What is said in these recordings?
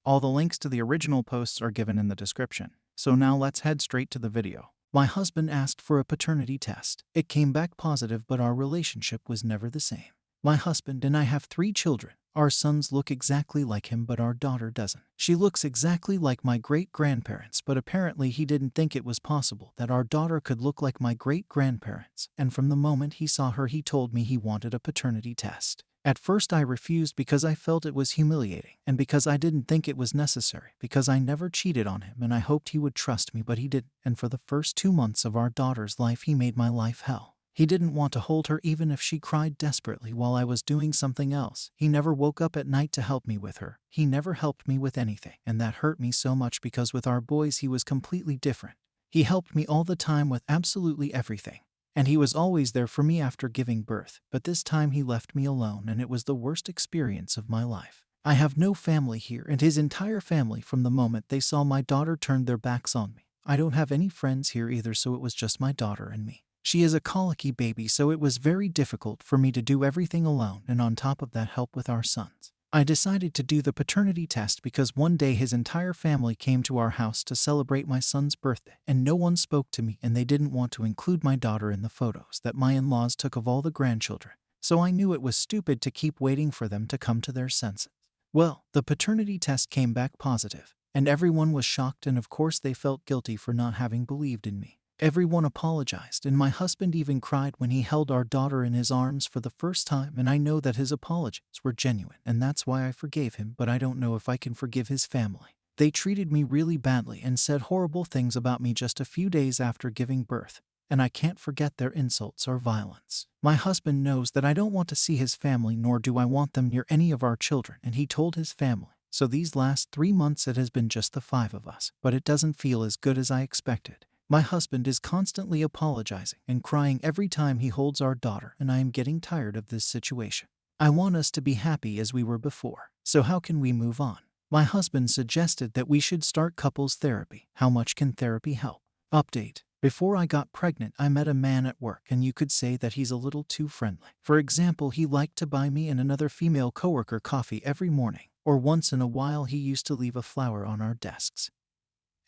All the links to the original posts are given in the description. So now let's head straight to the video. My husband asked for a paternity test. It came back positive, but our relationship was never the same. My husband and I have 3 children. Our sons look exactly like him, but our daughter doesn't. She looks exactly like my great-grandparents, but apparently he didn't think it was possible that our daughter could look like my great-grandparents, and from the moment he saw her he told me he wanted a paternity test. At first I refused because I felt it was humiliating, and because I didn't think it was necessary, because I never cheated on him and I hoped he would trust me, but he didn't, and for the first 2 months of our daughter's life he made my life hell. He didn't want to hold her even if she cried desperately while I was doing something else. He never woke up at night to help me with her. He never helped me with anything, and that hurt me so much because with our boys he was completely different. He helped me all the time with absolutely everything. And he was always there for me after giving birth, but this time he left me alone and it was the worst experience of my life. I have no family here, and his entire family from the moment they saw my daughter turned their backs on me. I don't have any friends here either, so it was just my daughter and me. She is a colicky baby, so it was very difficult for me to do everything alone, and on top of that help with our sons. I decided to do the paternity test because one day his entire family came to our house to celebrate my son's birthday, and no one spoke to me, and they didn't want to include my daughter in the photos that my in-laws took of all the grandchildren. So I knew it was stupid to keep waiting for them to come to their senses. Well, the paternity test came back positive, and everyone was shocked, and of course they felt guilty for not having believed in me. Everyone apologized, and my husband even cried when he held our daughter in his arms for the first time, and I know that his apologies were genuine, and that's why I forgave him, but I don't know if I can forgive his family. They treated me really badly and said horrible things about me just a few days after giving birth, and I can't forget their insults or violence. My husband knows that I don't want to see his family, nor do I want them near any of our children, and he told his family. So these last 3 months it has been just the 5 of us, but it doesn't feel as good as I expected. My husband is constantly apologizing and crying every time he holds our daughter, and I am getting tired of this situation. I want us to be happy as we were before. So how can we move on? My husband suggested that we should start couples therapy. How much can therapy help? Update. Before I got pregnant, I met a man at work, and you could say that he's a little too friendly. For example, he liked to buy me and another female coworker coffee every morning, or once in a while he used to leave a flower on our desks.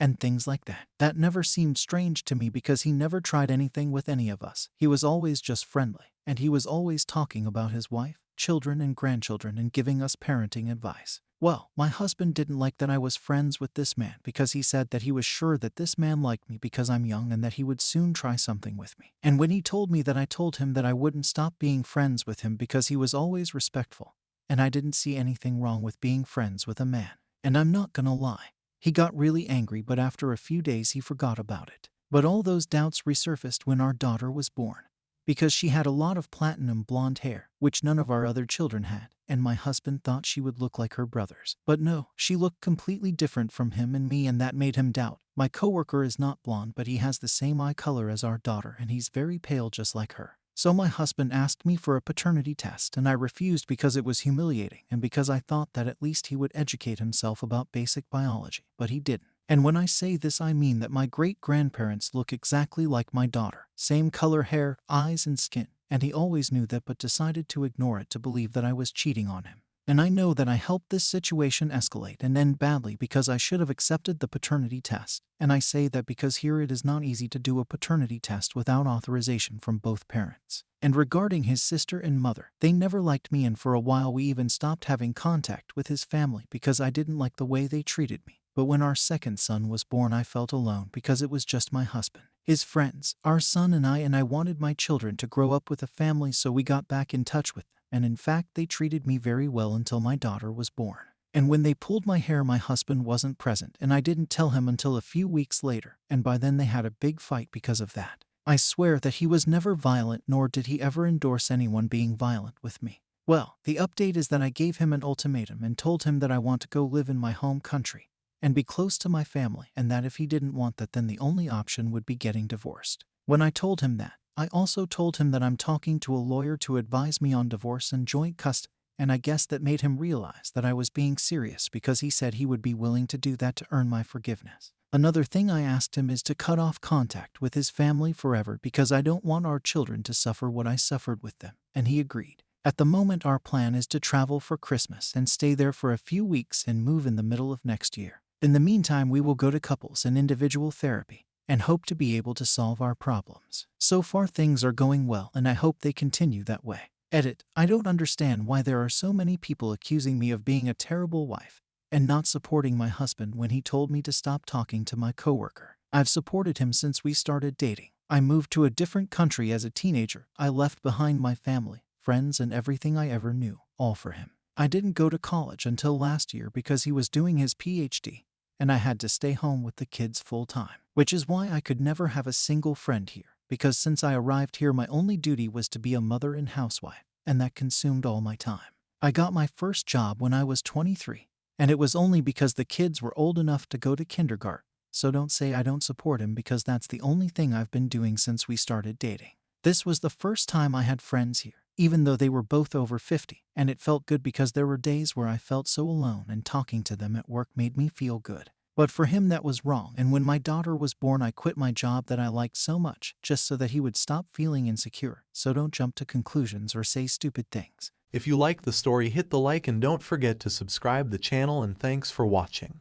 And things like that. That never seemed strange to me because he never tried anything with any of us. He was always just friendly, and he was always talking about his wife, children, and grandchildren and giving us parenting advice. Well, my husband didn't like that I was friends with this man because he said that he was sure that this man liked me because I'm young and that he would soon try something with me. And when he told me that, I told him that I wouldn't stop being friends with him because he was always respectful, and I didn't see anything wrong with being friends with a man. And I'm not gonna lie. He got really angry, but after a few days he forgot about it. But all those doubts resurfaced when our daughter was born, because she had a lot of platinum blonde hair, which none of our other children had, and my husband thought she would look like her brothers. But no, she looked completely different from him and me, and that made him doubt. My coworker is not blonde, but he has the same eye color as our daughter, and he's very pale just like her. So my husband asked me for a paternity test, and I refused because it was humiliating and because I thought that at least he would educate himself about basic biology, but he didn't. And when I say this, I mean that my great-grandparents look exactly like my daughter. Same color hair, eyes, and skin. And he always knew that but decided to ignore it to believe that I was cheating on him. And I know that I helped this situation escalate and end badly because I should have accepted the paternity test. And I say that because here it is not easy to do a paternity test without authorization from both parents. And regarding his sister and mother, they never liked me, and for a while we even stopped having contact with his family because I didn't like the way they treated me. But when our second son was born, I felt alone because it was just my husband, his friends, our son, and I wanted my children to grow up with a family, so we got back in touch with them. And in fact, they treated me very well until my daughter was born. And when they pulled my hair, my husband wasn't present, and I didn't tell him until a few weeks later, and by then they had a big fight because of that. I swear that he was never violent, nor did he ever endorse anyone being violent with me. Well, the update is that I gave him an ultimatum and told him that I want to go live in my home country and be close to my family, and that if he didn't want that, then the only option would be getting divorced. When I told him that, I also told him that I'm talking to a lawyer to advise me on divorce and joint custody, and I guess that made him realize that I was being serious because he said he would be willing to do that to earn my forgiveness. Another thing I asked him is to cut off contact with his family forever because I don't want our children to suffer what I suffered with them, and he agreed. At the moment, our plan is to travel for Christmas and stay there for a few weeks and move in the middle of next year. In the meantime, we will go to couples and individual therapy and hope to be able to solve our problems. So far, things are going well, and I hope they continue that way. Edit. I don't understand why there are so many people accusing me of being a terrible wife and not supporting my husband when he told me to stop talking to my coworker. I've supported him since we started dating. I moved to a different country as a teenager. I left behind my family, friends, and everything I ever knew, all for him. I didn't go to college until last year because he was doing his PhD, and I had to stay home with the kids full time, which is why I could never have a single friend here, because since I arrived here, my only duty was to be a mother and housewife, and that consumed all my time. I got my first job when I was 23, and it was only because the kids were old enough to go to kindergarten. So don't say I don't support him, because that's the only thing I've been doing since we started dating. This was the first time I had friends here, even though they were both over 50, and it felt good because there were days where I felt so alone, and talking to them at work made me feel good. But for him, that was wrong, and when my daughter was born, I quit my job that I liked so much just so that he would stop feeling insecure. So don't jump to conclusions or say stupid things. If you like the story, hit the like and don't forget to subscribe the channel, and thanks for watching.